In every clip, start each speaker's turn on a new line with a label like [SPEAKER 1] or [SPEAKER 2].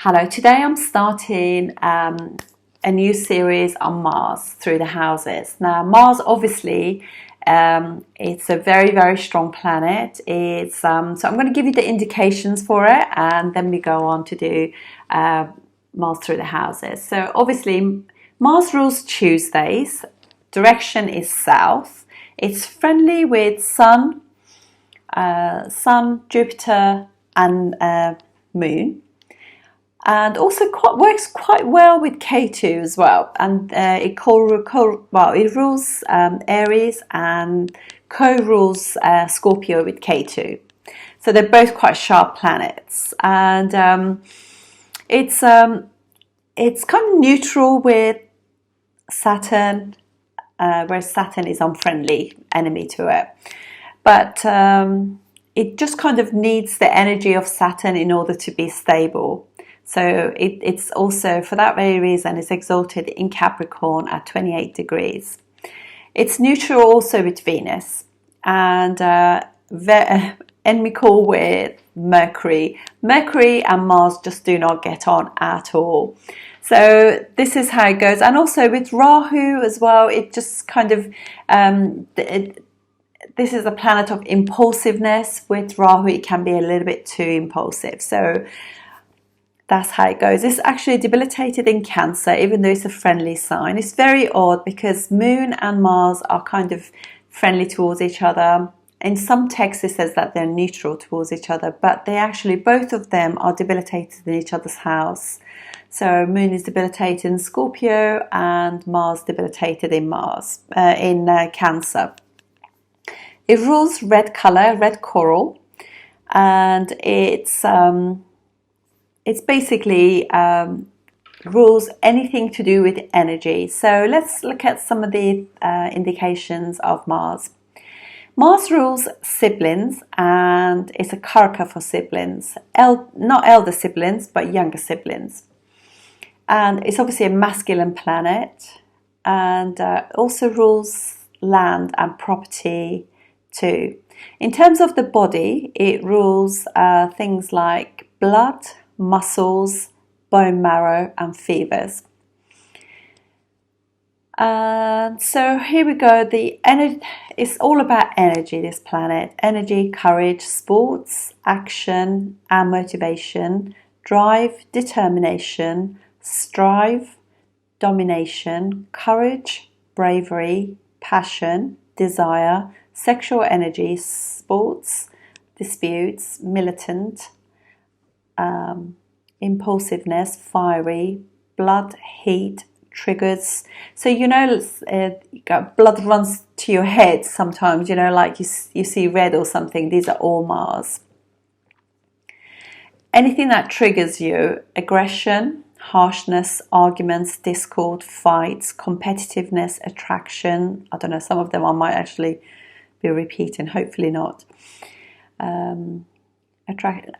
[SPEAKER 1] Hello, today I'm starting a new series on Mars through the houses. Now, Mars obviously it's a very, very strong planet. It's so I'm going to give you the indications for it, and then we go on to do Mars through the houses. So obviously, Mars rules Tuesdays. Direction is south. It's friendly with Sun, Jupiter, and Moon. And also works quite well with K2 as well, and it rules Aries and co-rules Scorpio with K2. So they're both quite sharp planets, and it's kind of neutral with Saturn, whereas Saturn is unfriendly enemy to it. But it just kind of needs the energy of Saturn in order to be stable. So it's also, for that very reason, it's exalted in Capricorn at 28 degrees. It's neutral also with Venus, and enmical with Mercury. Mercury and Mars just do not get on at all. So this is how it goes. And also with Rahu as well, it just kind of, this is a planet of impulsiveness. With Rahu, it can be a little bit too impulsive. So that's how it goes. It's actually debilitated in Cancer, even though it's a friendly sign. It's very odd because Moon and Mars are kind of friendly towards each other. In some texts it says that they're neutral towards each other, but they actually, both of them are debilitated in each other's house. So Moon is debilitated in Scorpio and Mars debilitated in Cancer. It rules red color, red coral, and it's basically rules anything to do with energy. So let's look at some of the indications of Mars. Mars rules siblings, and it's a karaka for siblings. Not elder siblings, but younger siblings. And it's obviously a masculine planet, and also rules land and property too. In terms of the body, it rules things like blood, muscles, bone marrow, and fevers. So here we go. The energy, it's all about energy, this planet. Energy, courage, sports, action and motivation, drive, determination, strive, domination, courage, bravery, passion, desire, sexual energy, sports, disputes, militant, impulsiveness, fiery, blood, heat, triggers. So blood runs to your head sometimes, like you see red or something. These are all Mars. Anything that triggers you: aggression, harshness, arguments, discord, fights, competitiveness, attraction. I don't know, some of them I might actually be repeating, hopefully not.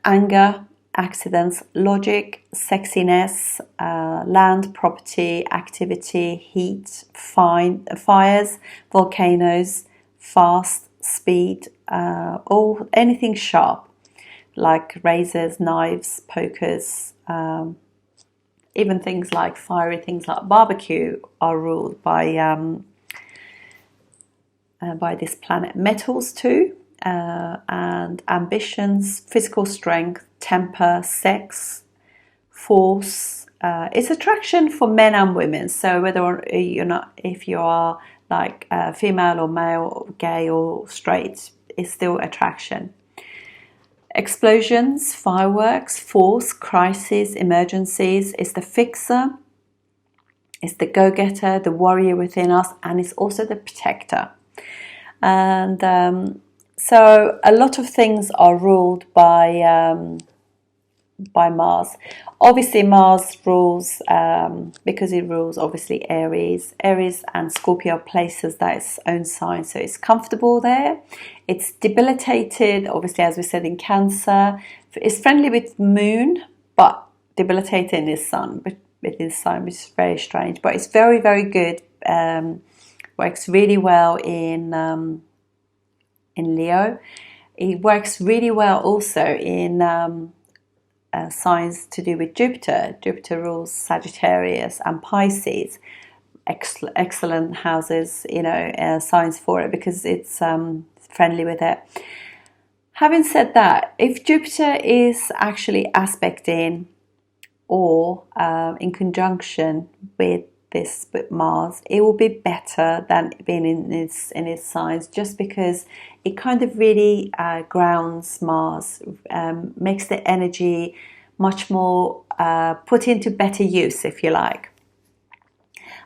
[SPEAKER 1] Anger, accidents, logic, sexiness, land, property, activity, heat, fires, volcanoes, fast, speed, anything sharp, like razors, knives, pokers, even things like fiery things like barbecue are ruled by this planet. Metals too, and ambitions, physical strength, temper, sex, force. It's attraction for men and women. So whether if you are like female or male, gay or straight, it's still attraction. Explosions, fireworks, force, crisis, emergencies. It's the fixer, it's the go-getter, the warrior within us, and it's also the protector. And so a lot of things are ruled by Mars. Obviously Mars rules, because it rules obviously Aries and Scorpio are places that its own sign, so it's comfortable there. It's debilitated, obviously, as we said, in Cancer. It's friendly with Moon, but debilitated in his Sun, which is very strange, but it's very, very good. Works really well in Leo. It works really well also in signs to do with Jupiter. Jupiter rules Sagittarius and Pisces. Excellent houses, signs for it, because it's friendly with it. Having said that, if Jupiter is actually aspecting or in conjunction with Mars, it will be better than being in its signs, just because it kind of really grounds Mars, makes the energy much more put into better use, if you like.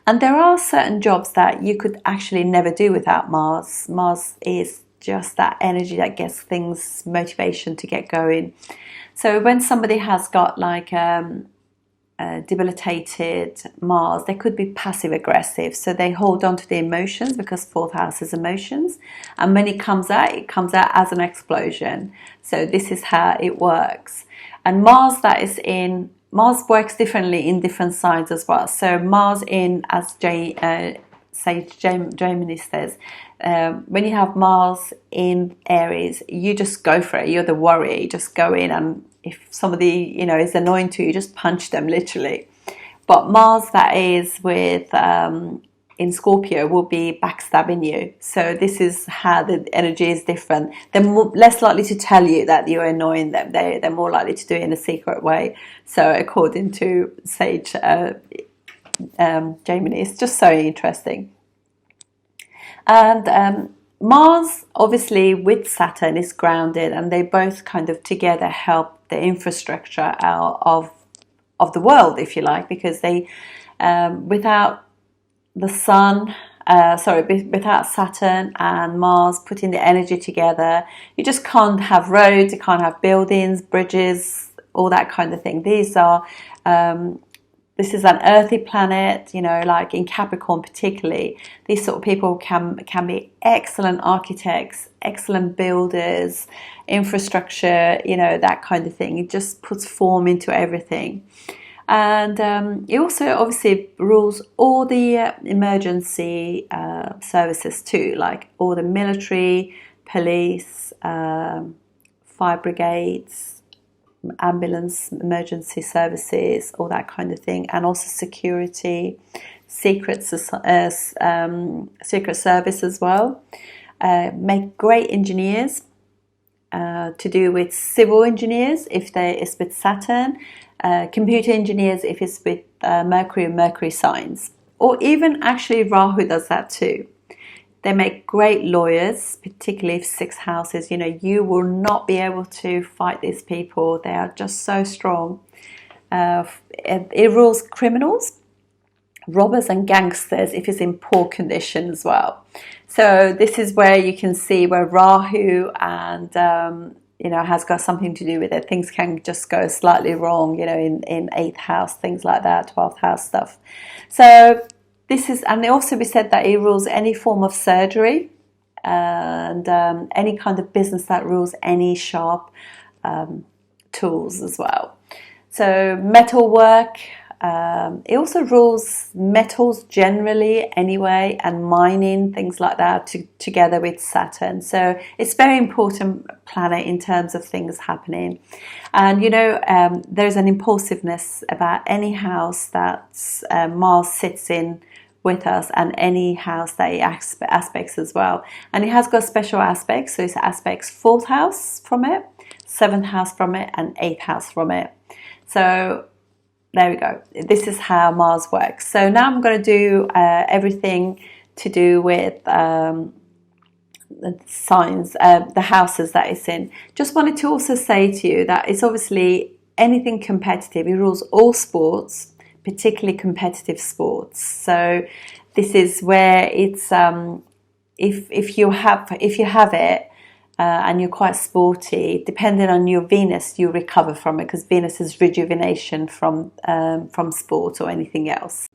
[SPEAKER 1] And there are certain jobs that you could actually never do without Mars. Mars is just that energy that gets things, motivation to get going. So when somebody has got like debilitated Mars, they could be passive aggressive, so they hold on to the emotions, because fourth house is emotions, and when it comes out as an explosion. So this is how it works. And Mars works differently in different signs as well. So Mars in, as Gemini says, when you have Mars in Aries, you just go for it. You're the warrior. You just go in, and if somebody is annoying to you, just punch them, literally. But Mars that is with in Scorpio will be backstabbing you. So this is how the energy is different. They're less likely to tell you that you're annoying them. They're more likely to do it in a secret way. So according to Sage Gemini, it's just so interesting. And Mars, obviously, with Saturn is grounded, and they both kind of together help the infrastructure of the world, if you like, because they without the Sun, without Saturn and Mars putting the energy together, you just can't have roads, you can't have buildings, bridges, all that kind of thing. This is an earthy planet, like in Capricorn particularly. These sort of people can be excellent architects, excellent builders, infrastructure, that kind of thing. It just puts form into everything. And it also obviously rules all the emergency services too, like all the military, police, fire brigades, ambulance, emergency services, all that kind of thing, and also security, secret service as well. Make great engineers, to do with civil engineers if it's with Saturn, computer engineers if it's with Mercury and Mercury signs, or even actually Rahu does that too. They make great lawyers, particularly if 6 houses. You will not be able to fight these people. They are just so strong. It rules criminals, robbers and gangsters if it's in poor condition as well. So this is where you can see where Rahu and has got something to do with it. Things can just go slightly wrong, in 8th house, things like that, 12th house stuff. So this is, and also we said that it rules any form of surgery and any kind of business that rules any sharp tools as well. So metal work, it also rules metals generally anyway, and mining, things like that, together with Saturn. So it's very important planet in terms of things happening. And there's an impulsiveness about any house that Mars sits in with us, and any house that it aspects as well. And it has got special aspects, so it aspects 4th house from it, 7th house from it, and 8th house from it. So there we go. This is how Mars works. So now I'm going to do everything to do with the signs, the houses that it's in. Just wanted to also say to you that it's obviously anything competitive. It rules all sports, particularly competitive sports. So this is where it's if you have it and you're quite sporty, depending on your Venus, you recover from it, because Venus is rejuvenation from sport or anything else.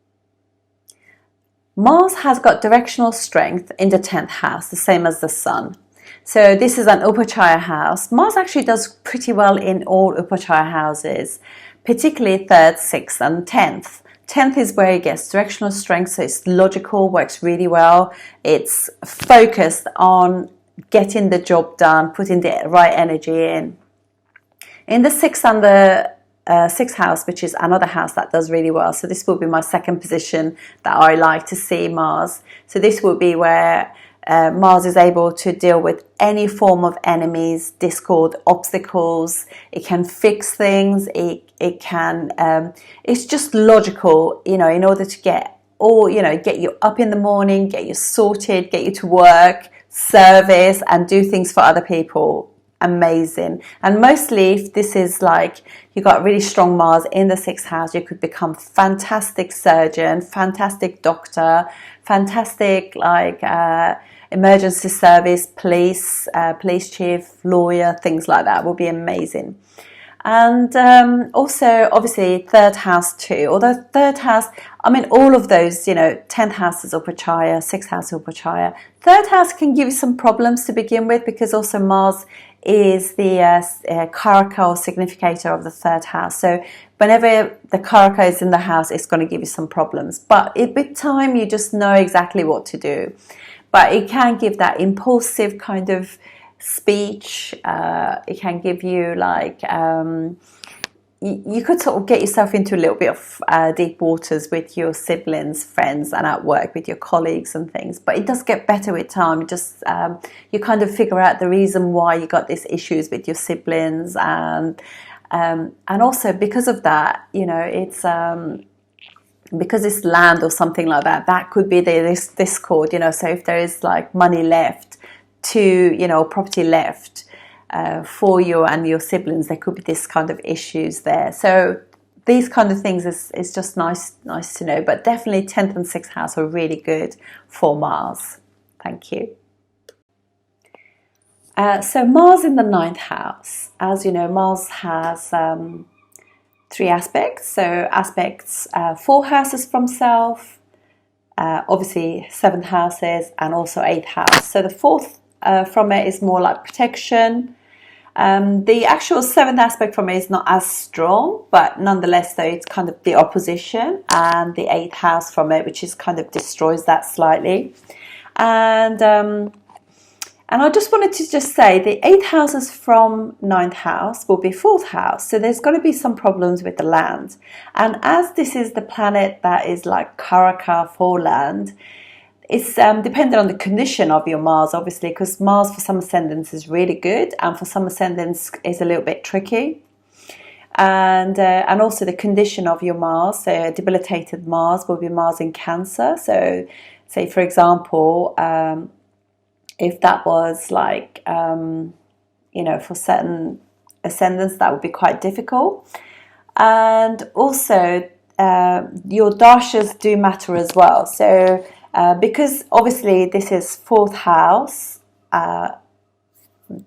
[SPEAKER 1] Mars has got directional strength in the 10th house, the same as the Sun. So this is an Upachaya house. Mars actually does pretty well in all Upachaya houses, particularly 3rd, 6th and 10th. 10th is where it gets directional strength, so it's logical, works really well. It's focused on getting the job done, putting the right energy in. In the 6th and the sixth house, which is another house that does really well. So this will be my second position that I like to see Mars. So this will be where Mars is able to deal with any form of enemies, discord, obstacles. It can fix things. It can. It's just logical, in order to get you up in the morning, get you sorted, get you to work, service, and do things for other people. Amazing. And mostly, if this is like you got really strong Mars in the sixth house, you could become fantastic surgeon, fantastic doctor, fantastic emergency service, police chief, lawyer, things like that. Will be amazing. And also, obviously, third house too. Although third house, all of those, 10th house is Upachaya, sixth house is Upachaya. Third house can give you some problems to begin with, because also Mars is the Karaka or significator of the third house. So whenever the Karaka is in the house, it's going to give you some problems. But with time, you just know exactly what to do. But it can give that impulsive kind of speech. It can give you you could sort of get yourself into a little bit of deep waters with your siblings, friends, and at work with your colleagues and things. But it does get better with time. You kind of figure out the reason why you got these issues with your siblings, and also because of that, it's because it's land or something like that. That could be this discord. So if there is money left property left for you and your siblings, there could be this kind of issues there. So these kind of things is just nice to know. But definitely 10th and 6th house are really good for Mars. Thank you. So Mars in the 9th house. As you know, Mars has 3 aspects. So aspects 4 houses from self, obviously 7th houses, and also 8th house. So the 4th from it is more like protection. The actual 7th aspect from it is not as strong, but nonetheless, though, it's kind of the opposition, and the 8th house from it, which is kind of destroys that slightly. And I just wanted to say the 8th houses from 9th house will be 4th house. So there's going to be some problems with the land. And as this is the planet that is like Karaka for land, it's dependent on the condition of your Mars, obviously, because Mars for some ascendants is really good, and for some ascendants is a little bit tricky. And also the condition of your Mars. So a debilitated Mars will be Mars in Cancer. So say, for example, if that was for certain ascendants, that would be quite difficult. And also your dashas do matter as well. So because obviously this is 4th house, the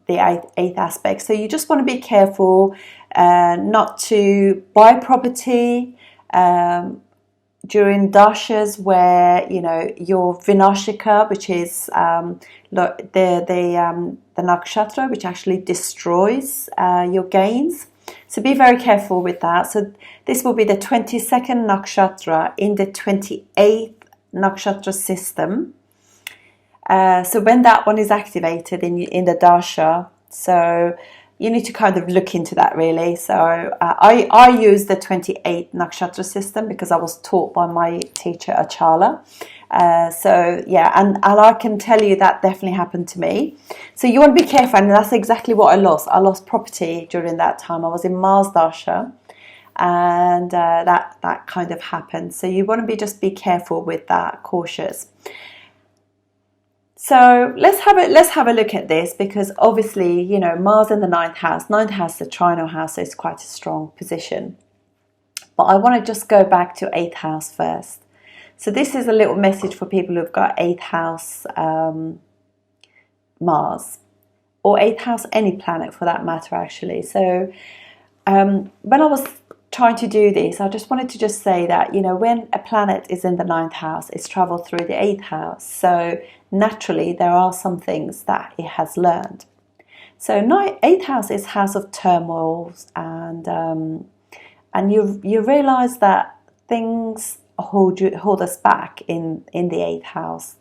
[SPEAKER 1] 8th aspect. So you just want to be careful not to buy property during dashas where your vinashika, which is the nakshatra, which actually destroys your gains. So be very careful with that. So this will be the 22nd nakshatra in the 28th nakshatra system. So when that one is activated in the dasha, so you need to kind of look into that, really. So I use the 28th nakshatra system because I was taught by my teacher Achala. So yeah, and I can tell you that definitely happened to me. So you want to be careful, and that's exactly what I lost. I lost property during that time. I was in Mars dasha, and that kind of happened. So you want to just be careful with that, cautious. So let's have a look at this, because obviously, Mars in the 9th house. 9th house is a trinal house, so it's quite a strong position. But I want to just go back to 8th house first. So this is a little message for people who've got 8th house Mars, or 8th house any planet for that matter, actually. So when I was trying to do this, I just wanted to just say that, when a planet is in the 9th house, it's traveled through the 8th house. So naturally, there are some things that it has learned. So 8th house is house of turmoils, and you realize that things hold us back in the 8th house.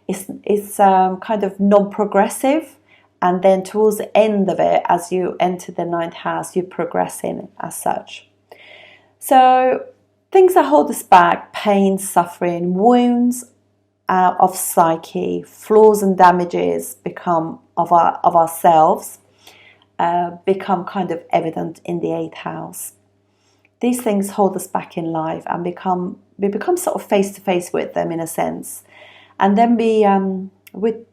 [SPEAKER 1] It's kind of non-progressive, and then towards the end of it, as you enter the ninth house, you progress in as such. So things that hold us back, pain, suffering, wounds of psyche, flaws and damages become of ourselves, become kind of evident in the eighth house. These things hold us back in life, and we become sort of face to face with them in a sense. And then with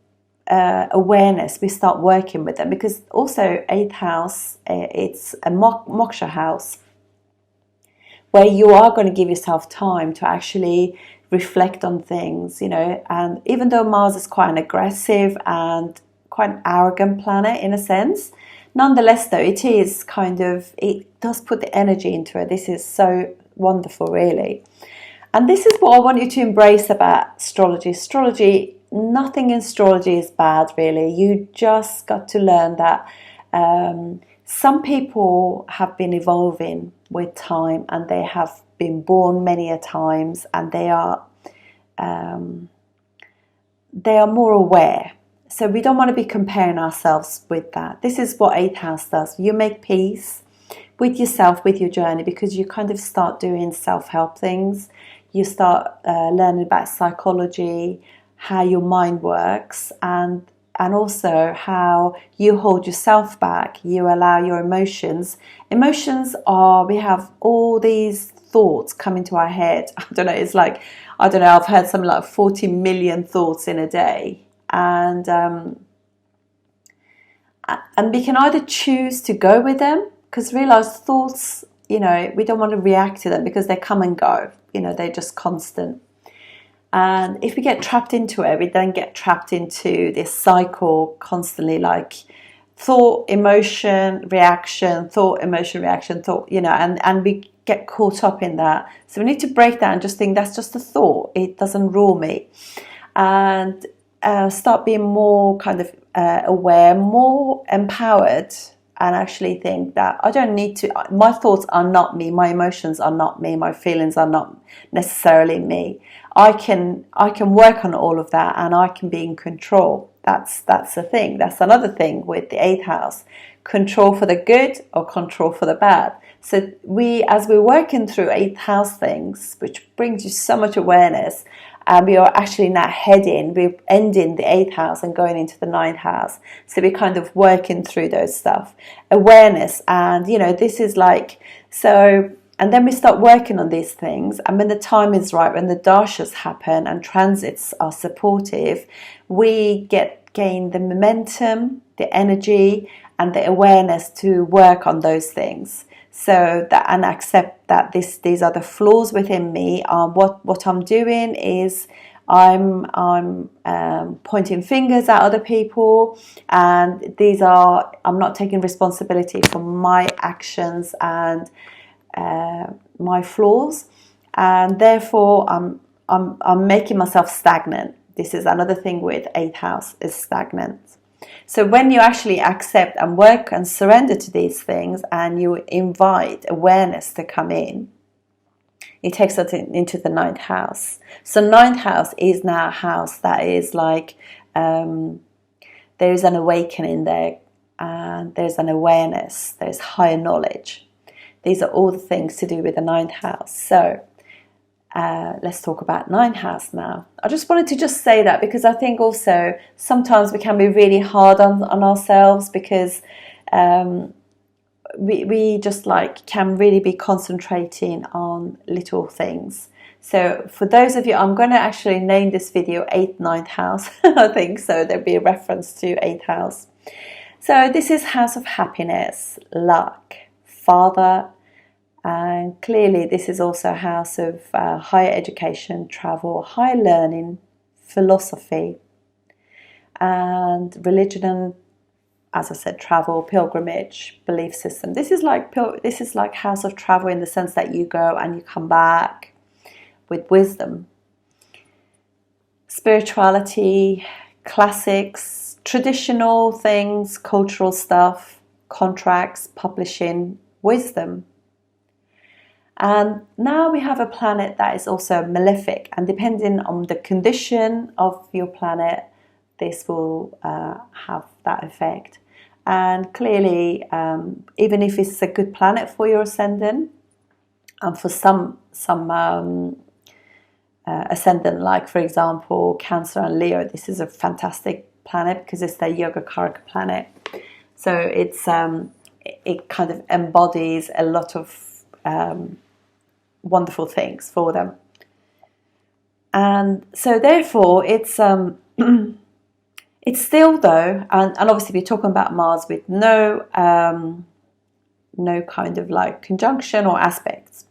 [SPEAKER 1] awareness, we start working with them, because also eighth house, it's a moksha house, where you are going to give yourself time to actually reflect on things, you know. And even though Mars is quite an aggressive and quite an arrogant planet in a sense, nonetheless though, it does put the energy into it. This is so wonderful, really. And this is what I want you to embrace about astrology. Astrology, nothing in astrology is bad, really. You just got to learn that some people have been evolving with time, and they have been born many a times, and they are more aware. So we don't want to be comparing ourselves with that. This is what eighth house does. You make peace with yourself, with your journey, because you kind of start doing self-help things. You start learning about psychology, how your mind works, and also how you hold yourself back. You allow your emotions. We have all these thoughts come into our head. I don't know, I've heard something like 40 million thoughts in a day. And we can either choose to go with them, because realize thoughts, you know, we don't want to react to them because they come and go, you know, they're just constant. And if we get trapped into it, we then get trapped into this cycle constantly, like thought, emotion, reaction, thought, emotion, reaction, thought, you know, and we get caught up in that. So we need to break that and just think that's just a thought. It doesn't rule me. And start being more kind of aware, more empowered, and actually think that I don't need to, my thoughts are not me, my emotions are not me, my feelings are not necessarily me. I can work on all of that, and I can be in control. That's the thing. That's another thing with the eighth house. Control for the good or control for the bad. So as we're working through eighth house things, which brings you so much awareness, and we are actually now we're ending the eighth house and going into the ninth house. So we're kind of working through those stuff. Awareness, and you know, this is like, so, and then we start working on these things. And when the time is right, when the dashas happen and transits are supportive, we gain the momentum, the energy, and the awareness to work on those things. So that, and accept that these are the flaws within me. What I'm doing is I'm pointing fingers at other people, and I'm not taking responsibility for my actions and my flaws, and therefore I'm making myself stagnant. This is another thing with eighth house, is stagnant. So when you actually accept and work and surrender to these things, and you invite awareness to come in, it takes us into the ninth house. So ninth house is now a house that is like, there is an awakening there, and there's an awareness, there's higher knowledge. These are all the things to do with the ninth house. So let's talk about ninth house now. I just wanted to just say that, because I think also sometimes we can be really hard on ourselves, because we just like can really be concentrating on little things. So for those of you, I'm going to actually name this video 8th, 9th house. I think so. There'll be a reference to 8th house. So this is house of happiness, luck, father. And clearly this is also a house of higher education, travel, higher learning, philosophy, and religion, and, as I said, travel, pilgrimage, belief system. This is like house of travel, in the sense that you go and you come back with wisdom. Spirituality, classics, traditional things, cultural stuff, contracts, publishing, wisdom. And now we have a planet that is also malefic, and depending on the condition of your planet, this will have that effect. And clearly, even if it's a good planet for your ascendant, and for some ascendant, like for example Cancer and Leo, this is a fantastic planet because it's their yoga karaka planet. So it kind of embodies a lot of wonderful things for them. And so therefore it's it's still though, and obviously we're talking about Mars with no kind of like conjunction or aspects.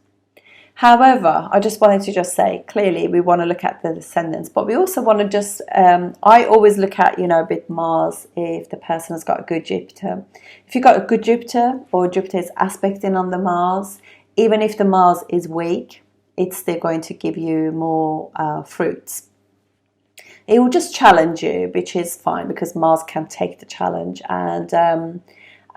[SPEAKER 1] However, I just wanted to just say, clearly we want to look at the ascendants, but we also want to just, I always look at, with Mars, if the person has got a good Jupiter. If you've got a good Jupiter, or Jupiter is aspecting on the Mars, even if the Mars is weak, it's still going to give you more fruits. It will just challenge you, which is fine because Mars can take the challenge,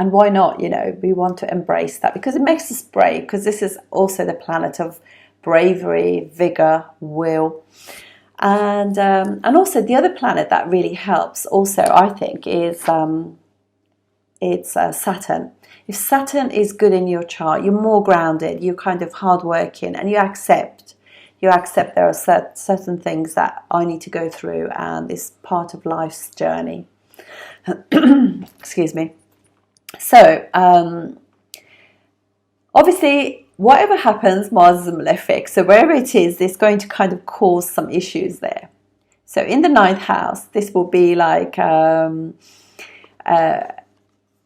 [SPEAKER 1] and why not? We want to embrace that because it makes us brave. Because this is also the planet of bravery, vigor, will, and also the other planet that really helps. Also, I think is it's Saturn. If Saturn is good in your chart, you're more grounded. You're kind of hardworking, and you accept there are certain things that I need to go through, and it's part of life's journey. Excuse me. So, obviously, whatever happens, Mars is a malefic. So wherever it is, it's going to kind of cause some issues there. So in the 9th house, this will be like,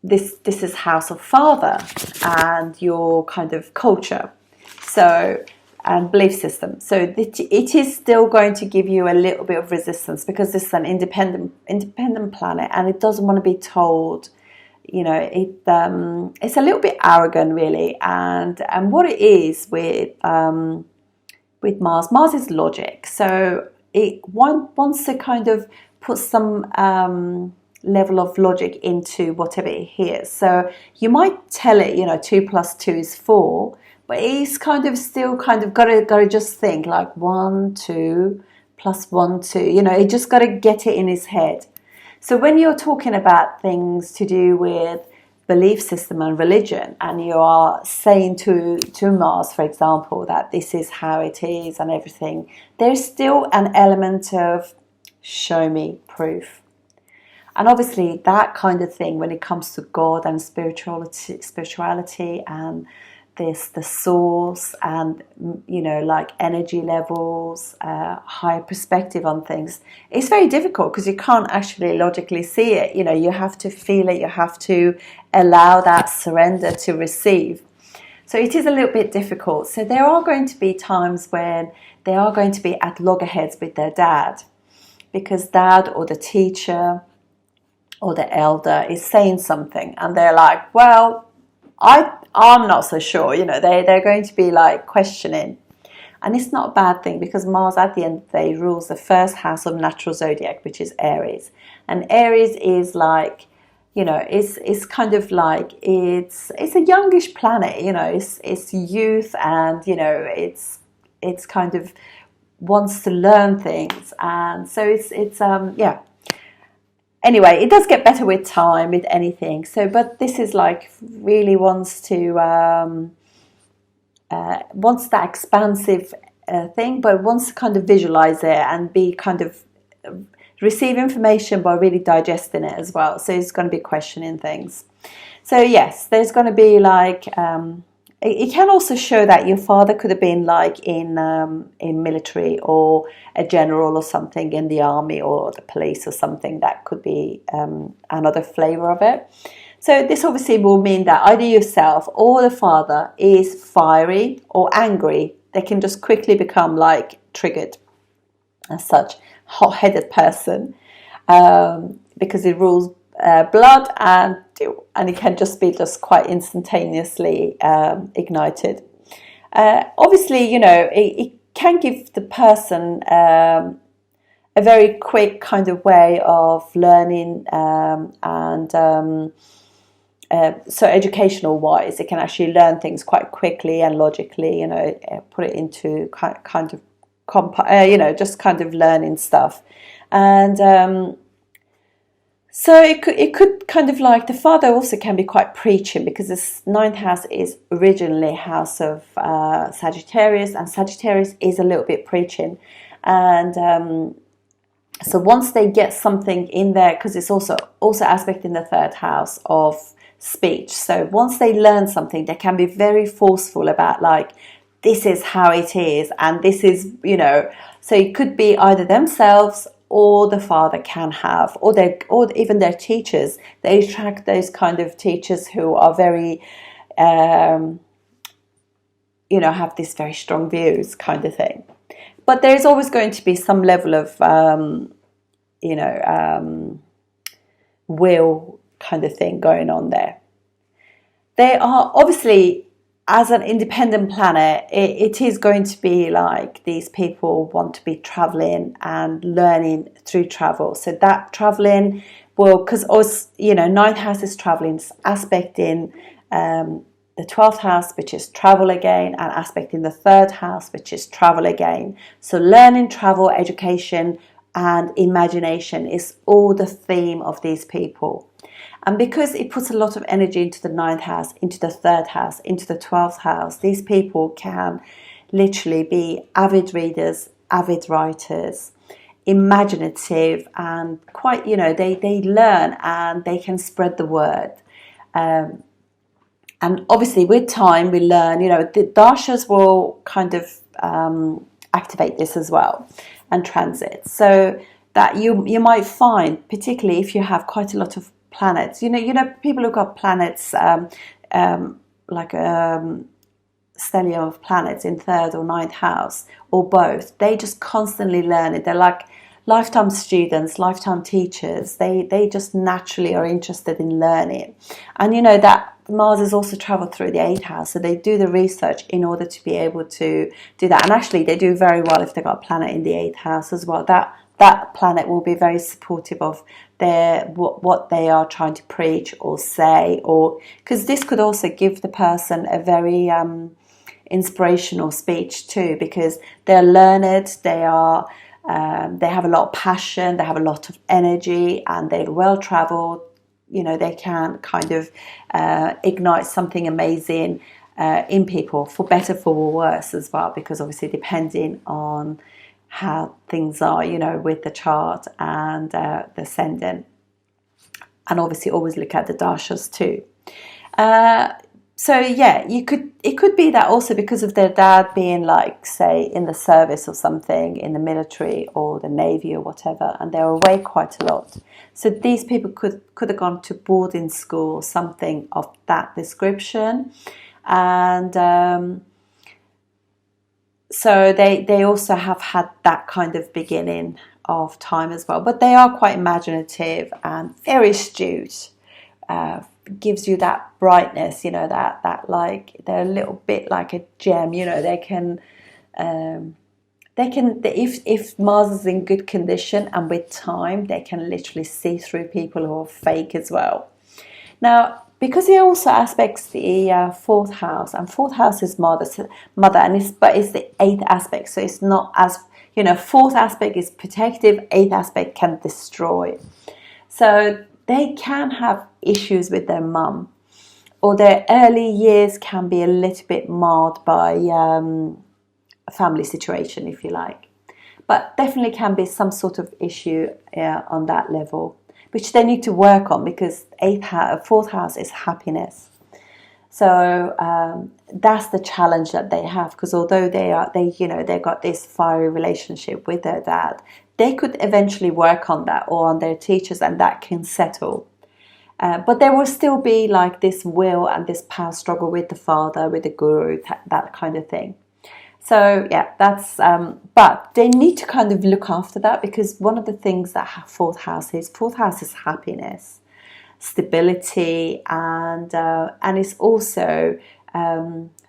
[SPEAKER 1] this is house of father and your kind of culture. So, and belief system. So it is still going to give you a little bit of resistance because this is an independent planet and it doesn't want to be told. It's a little bit arrogant, really, and what it is with Mars is logic. So it wants to kind of put some level of logic into whatever it hears. So you might tell it, 2 + 2 is 4, but it's kind of still kind of got to just think like 1, 2 + 1, 2. It just got to get it in his head. So when you're talking about things to do with belief system and religion, and you are saying to Mars, for example, that this is how it is and everything, there's still an element of show me proof. And obviously that kind of thing when it comes to God and spirituality and the source and like energy levels, higher perspective on things, it's very difficult because you can't actually logically see it. You have to feel it, you have to allow that surrender to receive. So it is a little bit difficult. So there are going to be times when they are going to be at loggerheads with their dad because dad or the teacher or the elder is saying something and they're like, well, I'm not so sure, they're going to be like questioning. And it's not a bad thing because Mars at the end of the day rules the first house of natural zodiac, which is Aries. And Aries is like, it's kind of like, it's a youngish planet, it's youth and, it's kind of wants to learn things. And so it's yeah. Anyway, it does get better with time, with anything. So, but this is like really wants that expansive thing, but wants to kind of visualize it and be kind of receive information by really digesting it as well. So it's going to be questioning things. So yes, there's going to be like it can also show that your father could have been like in military or a general or something in the army or the police or something. That could be another flavor of it. So this obviously will mean that either yourself or the father is fiery or angry. They can just quickly become like triggered as such, hot-headed person because it rules blood and it can just be quite instantaneously ignited. Obviously, it can give the person a very quick kind of way of learning and so educational wise, it can actually learn things quite quickly and logically, put it into kind of just kind of learning stuff. And So it could kind of like the father also can be quite preaching, because this ninth house is originally house of Sagittarius, and Sagittarius is a little bit preaching, and so once they get something in there, because it's also aspect in the third house of speech. So once they learn something, they can be very forceful about like, this is how it is, and this is, so it could be either themselves or the father can have, or even their teachers. They attract those kind of teachers who are very, have these very strong views kind of thing. But there's always going to be some level of, will kind of thing going on there. They are obviously, as an independent planet, it is going to be like these people want to be traveling and learning through travel. So that traveling will, because ninth house is traveling, aspect in the 12th house, which is travel again, and aspect in the third house, which is travel again. So learning, travel, education, and imagination is all the theme of these people. And because it puts a lot of energy into the ninth house, into the third house, into the 12th house, these people can literally be avid readers, avid writers, imaginative, and quite, they learn and they can spread the word. And obviously with time we learn, the dashas will kind of activate this as well, and transit. So that you might find, particularly if you have quite a lot of planets, people who've got planets like stellium of planets in third or ninth house, or both, they just constantly learn it. They're like lifetime students, lifetime teachers. They just naturally are interested in learning. And that Mars has also traveled through the 8th house, so they do the research in order to be able to do that. And actually they do very well if they've got a planet in the 8th house as well. That planet will be very supportive of what they are trying to preach or say, or because this could also give the person a very inspirational speech too, because they're learned, they have a lot of passion, they have a lot of energy, and they're well traveled. They can kind of ignite something amazing in people, for better, for worse as well, because obviously depending on how things are, with the chart and the ascendant. And obviously always look at the dashas too. So yeah, it could be that also because of their dad being like, say, in the service or something, in the military or the navy or whatever, and they're away quite a lot. So these people could have gone to boarding school or something of that description. And so they also have had that kind of beginning of time as well. But they are quite imaginative and very astute. Gives you that brightness, that like, they're a little bit like a gem. They can if Mars is in good condition and with time, they can literally see through people who are fake as well. Now, because it also aspects the 4th house, and 4th house is mother, and it's the 8th aspect, so it's not as, 4th aspect is protective, 8th aspect can destroy. So they can have issues with their mum, or their early years can be a little bit marred by a family situation, if you like. But definitely can be some sort of issue on that level, which they need to work on, because 4th house is happiness. So that's the challenge that they have, because although they've got this fiery relationship with their dad, they could eventually work on that, or on their teachers, and that can settle. But there will still be like this will and this power struggle with the father, with the guru, that kind of thing. So yeah, that's but they need to kind of look after that, because one of the things that 4th house is happiness, stability, and it's also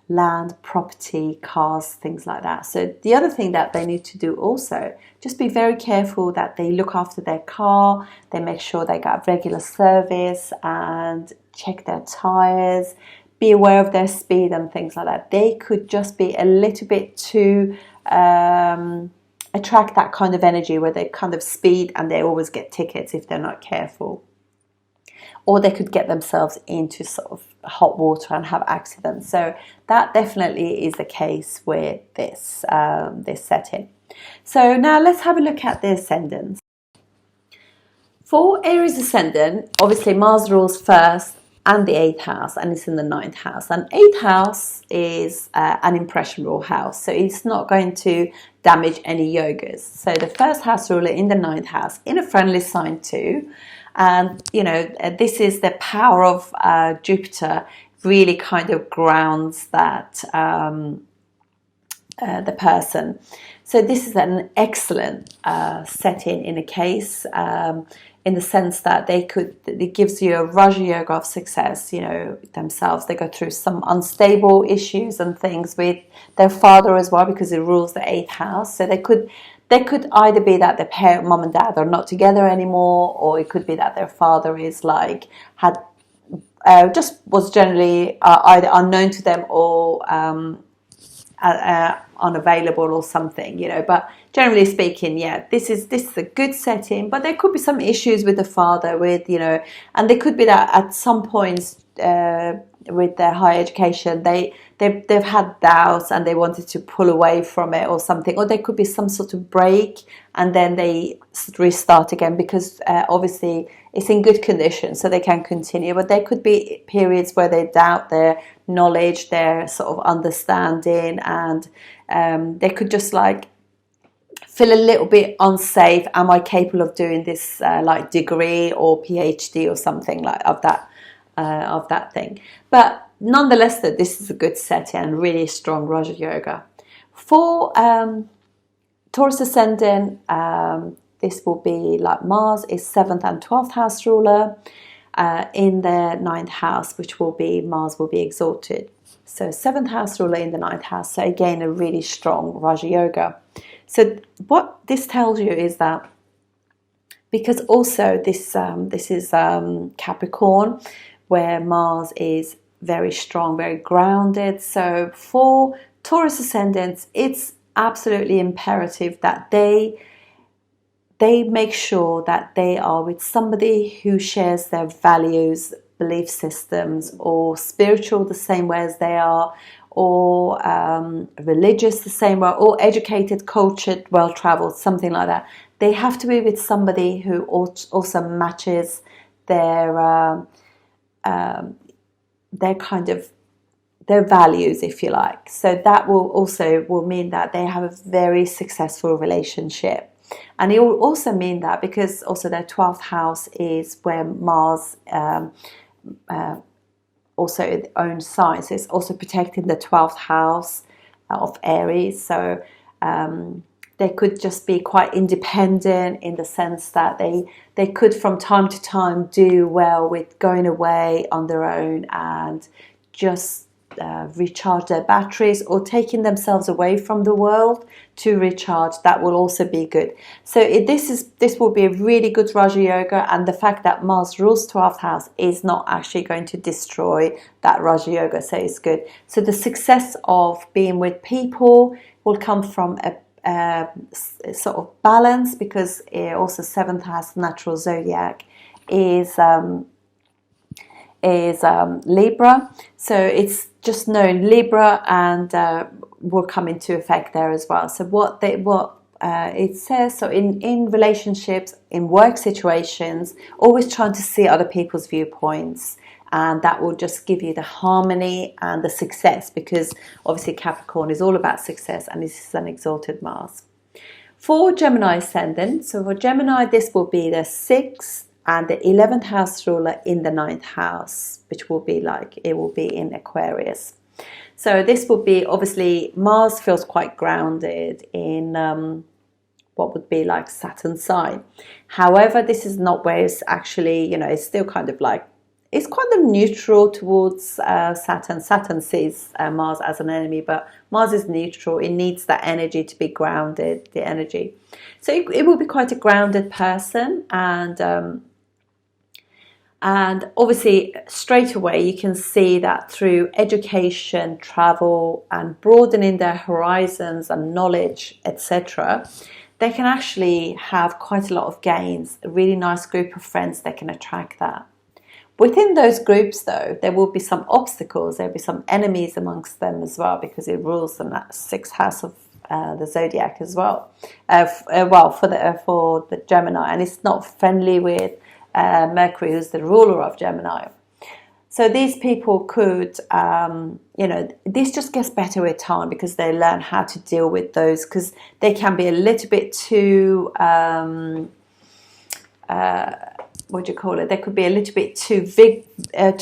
[SPEAKER 1] land, property, cars, things like that. So the other thing that they need to do also, just be very careful that they look after their car, they make sure they got regular service and check their tires, be aware of their speed and things like that. They could just be a little bit too attract that kind of energy where they kind of speed and they always get tickets if they're not careful. or they could get themselves into sort of hot water and have accidents. So that definitely is the case with this this setting. So now let's have a look at the ascendants. For Aries ascendant, obviously Mars rules first and the 8th house, and it's in the 9th house. And 8th house is an impressionable house, so it's not going to damage any yogas. So the first house ruler in the 9th house, in a friendly sign too. And, you know, this is the power of Jupiter really kind of grounds that the person. So this is an excellent setting in a case, in the sense that it gives you a Raja Yoga of success, you know, themselves. They go through some unstable issues and things with their father as well, because it rules the 8th house. So they could either be that their parent, mom and dad, are not together anymore, or it could be that their father is like, just was generally either unknown to them or unavailable or something, you know. But generally speaking, yeah, this is a good setting, but there could be some issues with the father, with, you know, and there could be that at some points with their higher education they've had doubts and they wanted to pull away from it or something, or there could be some sort of break and then they restart again, because obviously it's in good condition so they can continue. But there could be periods where they doubt their knowledge, their sort of understanding, and they could just like feel a little bit unsafe. Am I capable of doing this like degree or PhD or something like of that thing? But nonetheless, that this is a good setting and really strong Raja Yoga. For Taurus ascendant, this will be like Mars is 7th and 12th house ruler in the 9th house, which will be Mars will be exalted. So 7th house ruler in the 9th house. So again, a really strong Raja Yoga. So what this tells you is that, because also this is Capricorn, where Mars is very strong, very grounded. So for Taurus ascendants, it's absolutely imperative that they make sure that they are with somebody who shares their values, belief systems, or spiritual the same way as they are, or religious the same way, or educated, cultured, well-traveled, something like that. They have to be with somebody who also matches their kind of their values, if you like. So that will mean that they have a very successful relationship. And it will also mean that, because also their 12th house is where Mars also its own sign, so it's also protecting the 12th house of Aries. So they could just be quite independent in the sense that they could from time to time do well with going away on their own and just recharge their batteries, or taking themselves away from the world to recharge. That will also be good. So this will be a really good Raja Yoga, and the fact that Mars rules 12th house is not actually going to destroy that Raja Yoga, so it's good. So the success of being with people will come from a sort of balance, because also 7th house natural zodiac is Libra, so it's just known Libra, and will come into effect there as well. So what it says, so in relationships, in work situations, always trying to see other people's viewpoints, and that will just give you the harmony and the success, because obviously Capricorn is all about success, and this is an exalted Mars. For Gemini ascendant, so for Gemini, this will be the 6th and the 11th house ruler in the 9th house, which will be like, it will be in Aquarius. So this will be, obviously, Mars feels quite grounded in what would be like Saturn's sign. However, this is not where it's actually, you know, it's still kind of like, it's kind of neutral towards Saturn. Saturn sees Mars as an enemy, but Mars is neutral. It needs that energy to be grounded, the energy. So it will be quite a grounded person, and obviously straight away you can see that through education, travel, and broadening their horizons and knowledge, etc., they can actually have quite a lot of gains. A really nice group of friends, they can attract that. Within those groups, though, there will be some obstacles. There will be some enemies amongst them as well, because it rules in that sixth house of the zodiac as well. For the Gemini, and it's not friendly with Mercury, who's the ruler of Gemini. So these people could, this just gets better with time, because they learn how to deal with those, because they can be a little bit too, what do you call it? They could be a little bit too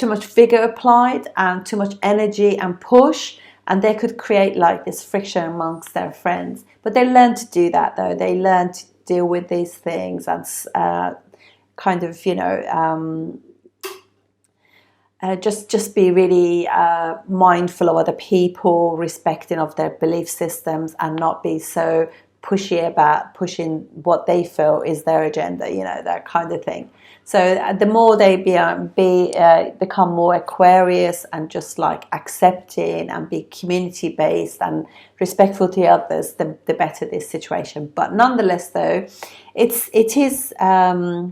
[SPEAKER 1] much vigor applied, and too much energy and push, and they could create like this friction amongst their friends. But they learn to do that, though. They learn to deal with these things and just be really mindful of other people, respecting of their belief systems, and not be so pushy about pushing what they feel is their agenda, that kind of thing. So the more they become more Aquarius and just like accepting and be community based and respectful to others, the better this situation. But nonetheless, though, it is a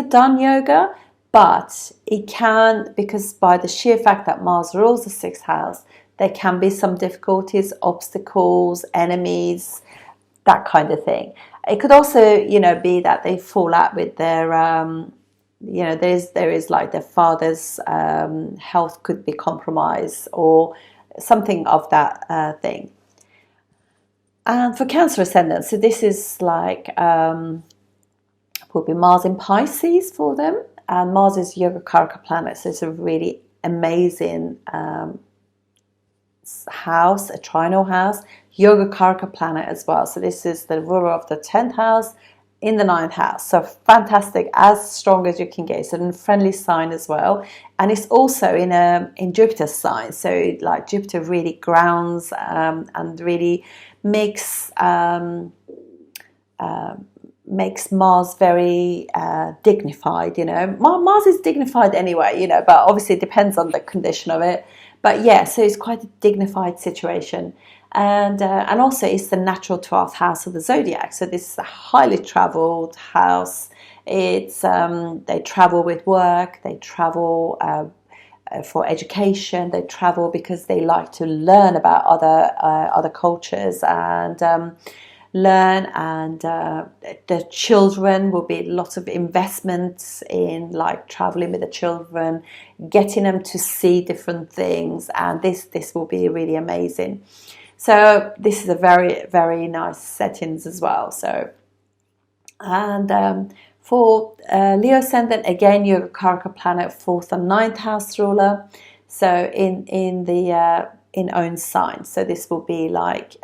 [SPEAKER 1] done yoga. But it can, because by the sheer fact that Mars rules the sixth house, there can be some difficulties, obstacles, enemies, that kind of thing. It could also, be that they fall out with their, there is like their father's health could be compromised, or something of that thing. And for Cancer ascendant, so this is like, will be Mars in Pisces for them. And Mars is Yogacaraka planet, so it's a really amazing house, a trinal house, Yogacaraka planet as well. So this is the ruler of the 10th house in the 9th house. So fantastic, as strong as you can get. It's a friendly sign as well. And it's also in Jupiter's sign. So like Jupiter really grounds and really makes Mars very dignified, Mars is dignified anyway, but obviously it depends on the condition of it. But yeah, so it's quite a dignified situation. And also it's the natural 12th house of the zodiac. So this is a highly traveled house. It's they travel with work, they travel for education, they travel because they like to learn about other cultures and learn, and the children will be lots of investments in like traveling with the children, getting them to see different things, and this will be really amazing. So this is a very, very nice settings as well. So, and for Leo ascendant, again, Yogacaraka planet, 4th and 9th house ruler. So in own sign. So this will be like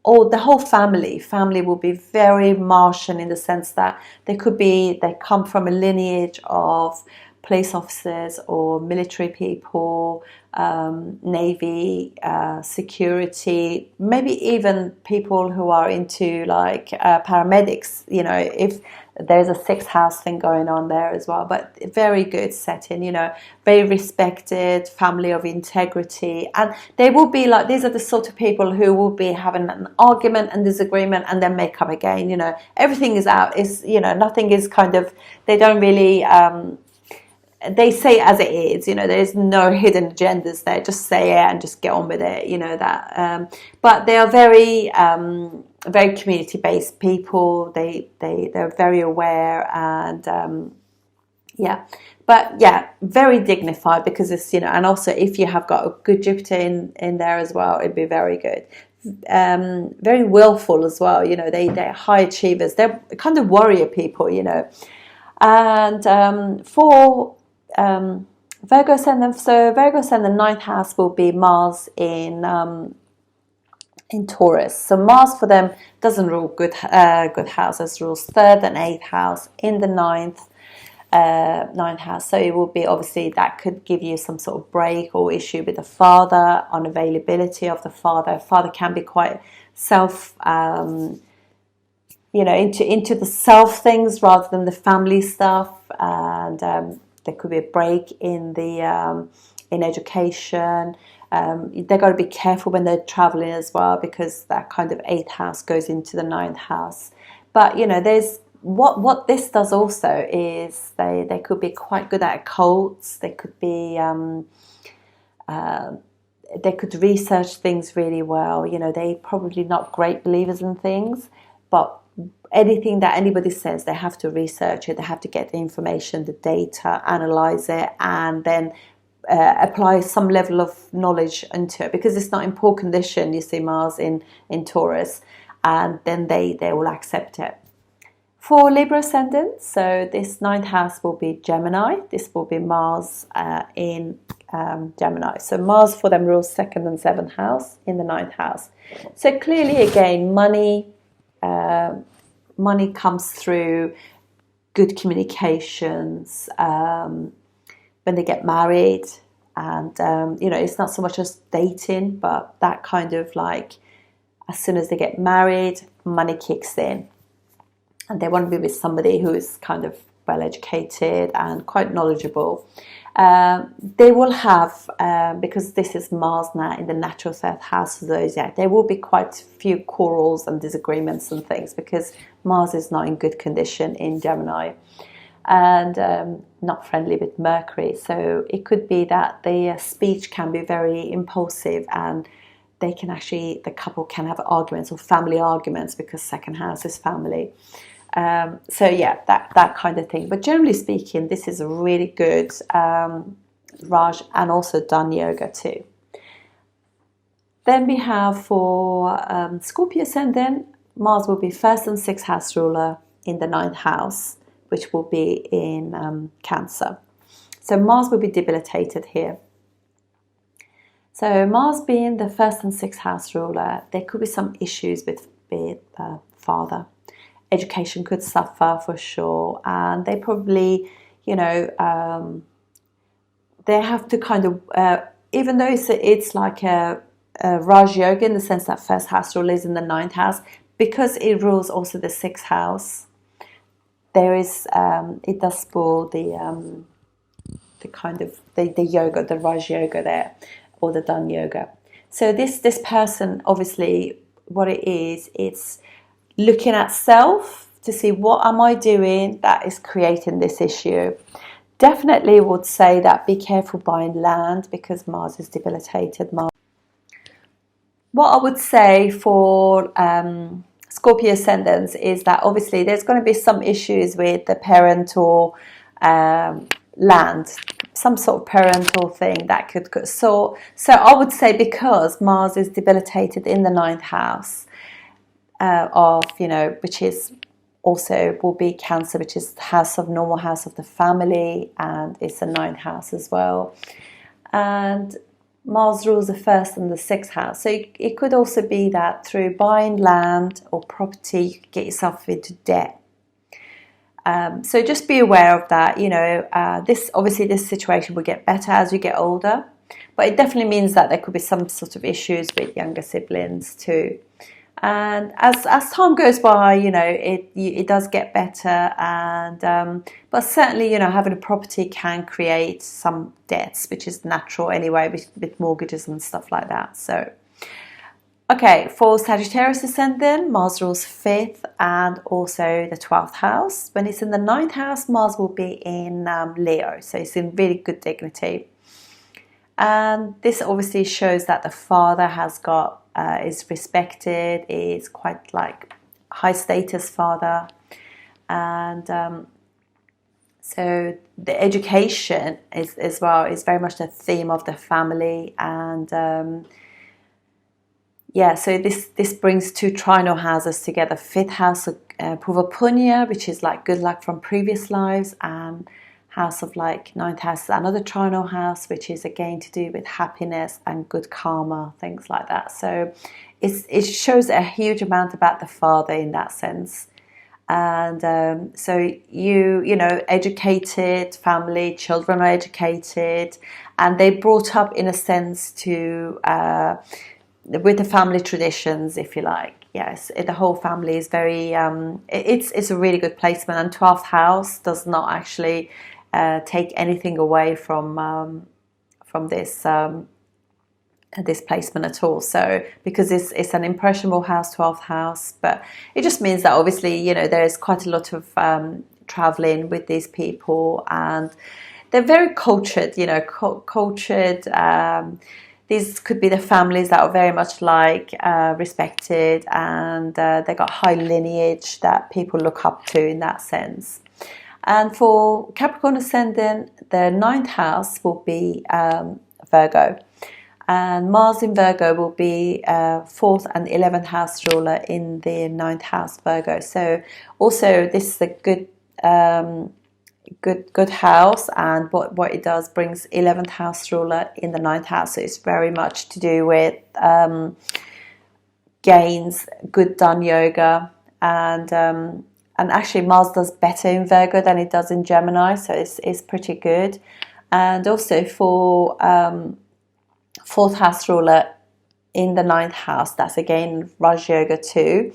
[SPEAKER 1] the whole family will be very Martian, in the sense that they come from a lineage of police officers or military people, navy, security, maybe even people who are into like paramedics, if there's a sixth house thing going on there as well. But very good setting, very respected, family of integrity. And they will be like, these are the sort of people who will be having an argument and disagreement and then make up again, everything is out, nothing is kind of, they don't really, they say it as it is, there's no hidden agendas there, just say it and just get on with it, but they are very, very community-based people. They're very aware, and very dignified, because it's, and also if you have got a good Jupiter in there as well, it'd be very good. Very willful as well, they're high achievers, they're kind of warrior people, and for Virgo ascendant, so Virgo ascendant 9th house will be Mars in Taurus. So Mars for them doesn't rule good houses, rules 3rd and 8th house in the 9th house. So it will be, obviously that could give you some sort of break or issue with the father, unavailability of the father. Father can be quite self into the self things rather than the family stuff, and there could be a break in the in education. They've got to be careful when they're traveling as well, because that kind of 8th house goes into the 9th house. But there's what this does also is they could be quite good at occults. They could be they could research things really well. You know, they probably not great believers in things, but anything that anybody says, they have to research it. They have to get the information, the data, analyze it, and then apply some level of knowledge into it, because it's not in poor condition. You see Mars in Taurus, and then they will accept it. For Libra ascendant, so this ninth house will be Gemini. This will be Mars in Gemini. So Mars for them rules second and seventh house in the ninth house. So clearly, again, money comes through good communications when they get married, and you know, it's not so much as dating, but that kind of like, as soon as they get married, money kicks in, and they want to be with somebody who is kind of well educated and quite knowledgeable. They will have, because this is Mars now in the natural third house of the zodiac, there will be quite a few quarrels and disagreements and things, because Mars is not in good condition in Gemini, and not friendly with Mercury. So it could be that the speech can be very impulsive, and they can actually, the couple can have arguments or family arguments, because second house is family. So yeah, that kind of thing. But generally speaking, this is a really good Raj and also Dhan yoga too. Then we have for Scorpio ascendant, Mars will be first and sixth house ruler in the ninth house, which will be in Cancer. So Mars will be debilitated here. So Mars being the first and sixth house ruler, there could be some issues with father. Education could suffer for sure, and they probably, you know, they have to kind of, even though it's like a Raj Yoga in the sense that first house rule is in the ninth house, because it rules also the sixth house, there is, it does spoil the kind of, the yoga, the Raj Yoga there, or the Dhan yoga. So this person, obviously, what it is, it's looking at self to see what am I doing that is creating this issue. Definitely would say that be careful buying land, because Mars is debilitated. What I would say for Scorpio ascendants is that obviously there's going to be some issues with the parental land, some sort of parental thing that could. So I would say, because Mars is debilitated in the ninth house, of, you know, which is also will be Cancer, which is the house of normal house of the family, and it's the ninth house as well. And Mars rules the first and the sixth house. So it could also be that through buying land or property, you could get yourself into debt. So just be aware of that. You know, this situation will get better as you get older, but it definitely means that there could be some sort of issues with younger siblings too. And as time goes by, you know, it does get better, and but certainly, you know, having a property can create some debts, which is natural anyway, with mortgages and stuff like that. So, okay, for Sagittarius ascendant, Mars rules fifth and also the 12th house. When it's in the ninth house, Mars will be in Leo, so it's in really good dignity. And this obviously shows that the father has got is respected, is quite like high status father, and so the education is as well is very much the theme of the family. And yeah, so this brings two trinal houses together: fifth house of Purva Punya, which is like good luck from previous lives, and house of like ninth house, another trinal house, which is again to do with happiness and good karma, things like that. So it shows a huge amount about the father in that sense. And so you know, educated family, children are educated, and they brought up in a sense to with the family traditions, if you like. Yes, the whole family is very it's a really good placement, and 12th house does not actually take anything away from this this placement at all. So because it's an impressionable house, 12th house, but it just means that obviously, you know, there's quite a lot of traveling with these people, and they're very cultured, you know, cultured. These could be the families that are very much like respected, and they got high lineage that people look up to in that sense. And for Capricorn ascendant, the 9th house will be Virgo, and Mars in Virgo will be 4th and 11th house ruler in the 9th house Virgo. So also this is a good house, and what it does brings 11th house ruler in the 9th house. So it's very much to do with gains, good done yoga, and actually Mars does better in Virgo than it does in Gemini, so it's pretty good. And also for 4th house ruler in the 9th house, that's again Raj Yoga too.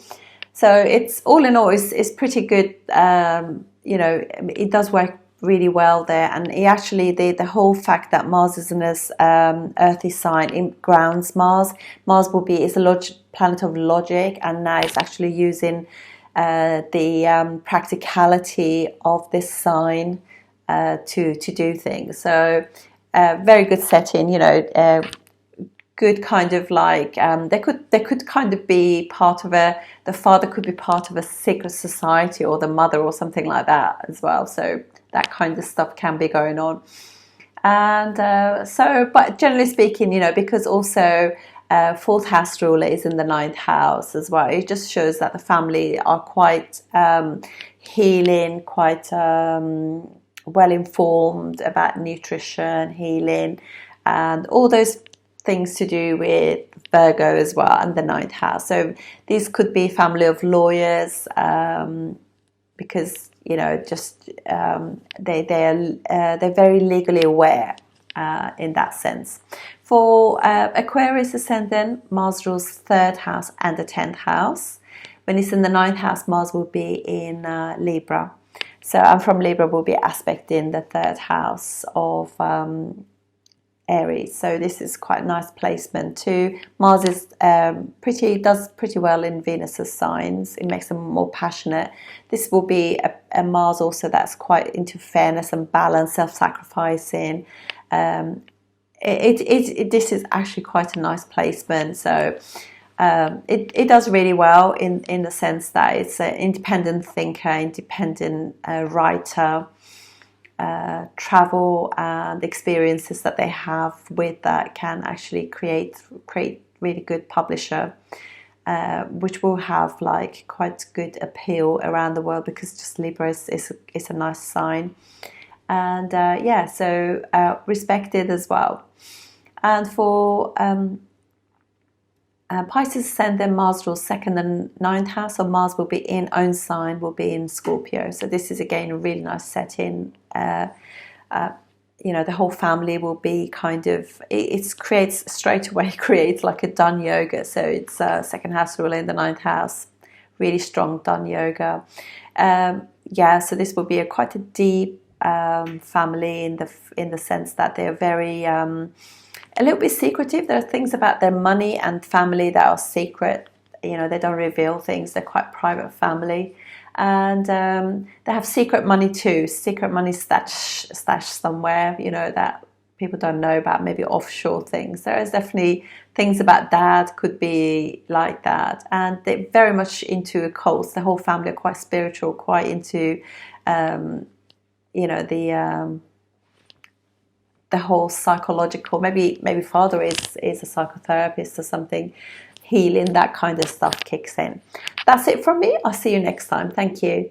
[SPEAKER 1] So it's all in all, it's pretty good. You know, it does work really well there, and it actually the whole fact that Mars is in this earthy sign, it grounds Mars. Mars will be is a planet of logic, and now it's actually using the practicality of this sign to do things. So very good setting, you know. Good kind of like they could kind of be part of the father could be part of a secret society, or the mother, or something like that as well. So that kind of stuff can be going on. And but generally speaking, you know, because also 4th house ruler is in the 9th house as well, it just shows that the family are quite healing, quite well informed about nutrition, healing, and all those things to do with Virgo as well, and the 9th house. So these could be family of lawyers, because, you know, just they're very legally aware in that sense. For Aquarius ascendant, Mars rules 3rd house and the 10th house. When it's in the 9th house, Mars will be in Libra. So I'm from Libra, will be aspecting the 3rd house of Aries. So this is quite a nice placement too. Mars is does pretty well in Venus's signs. It makes them more passionate. This will be a Mars also that's quite into fairness and balance, self-sacrificing. This is actually quite a nice placement. So it does really well in the sense that it's an independent thinker, independent writer. Travel and experiences that they have with that can actually create really good publisher, which will have like quite good appeal around the world, because just Libra is a nice sign. And yeah, so respected as well. And for Pisces ascendant, Mars rules 2nd and 9th house, so Mars will be in own sign, will be in Scorpio. So this is again a really nice setting. You know, the whole family will be kind of, it creates straight away creates like a done yoga. So it's 2nd house ruler in the 9th house, really strong done yoga. Yeah, so this will be quite a deep family in the sense that they're very a little bit secretive. There are things about their money and family that are secret. You know, they don't reveal things. They're quite private family. And they have secret money too. Secret money stashed somewhere, you know, that people don't know about, maybe offshore things. There is definitely things about dad could be like that. And they're very much into occults. The whole family are quite spiritual, quite into, you know, the whole psychological, maybe father is a psychotherapist or something, healing, that kind of stuff kicks in. That's it from me. I'll see you next time. Thank you.